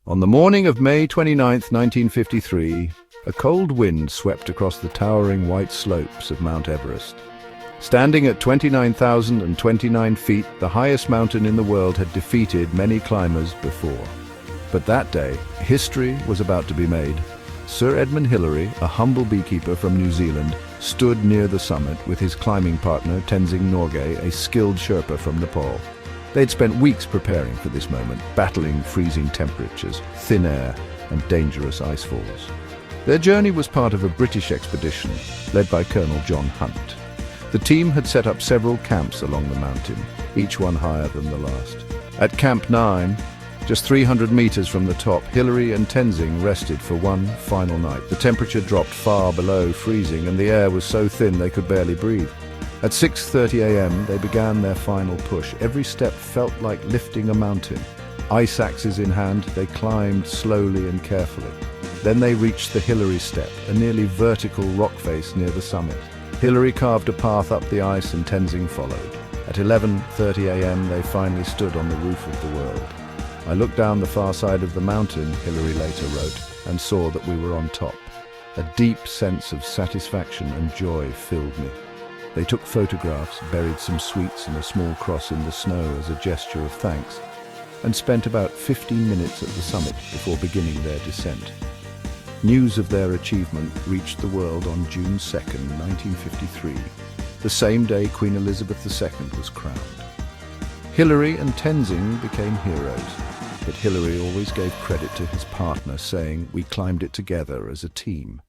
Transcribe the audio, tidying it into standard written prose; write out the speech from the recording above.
On the morning of May 29th, 1953, a cold wind swept across the towering white slopes of Mount Everest. Standing at 29,029 feet, the highest mountain in the world had defeated many climbers before. But that day, history was about to be made. Sir Edmund Hillary, a humble beekeeper from New Zealand, stood near the summit with his climbing partner Tenzing Norgay, a skilled Sherpa from Nepal. They'd spent weeks preparing for this moment, battling freezing temperatures, thin air, and dangerous ice falls. Their journey was part of a British expedition led by Colonel John Hunt. The team had set up several camps along the mountain, each one higher than the last. At Camp 9, just 300 meters from the top, Hillary and Tenzing rested for one final night. The temperature dropped far below freezing and the air was so thin they could barely breathe. At 6:30 a.m. they began their final push. Every step felt like lifting a mountain. Ice axes in hand, they climbed slowly and carefully. Then they reached the Hillary Step, a nearly vertical rock face near the summit. Hillary carved a path up the ice and Tenzing followed. At 11:30 a.m. they finally stood on the roof of the world. "I looked down the far side of the mountain," Hillary later wrote, "and saw that we were on top. A deep sense of satisfaction and joy filled me." They took photographs, buried some sweets and a small cross in the snow as a gesture of thanks, and spent about 15 minutes at the summit before beginning their descent. News of their achievement reached the world on June 2nd, 1953, the same day Queen Elizabeth II was crowned. Hillary and Tenzing became heroes, but Hillary always gave credit to his partner, saying, "We climbed it together as a team."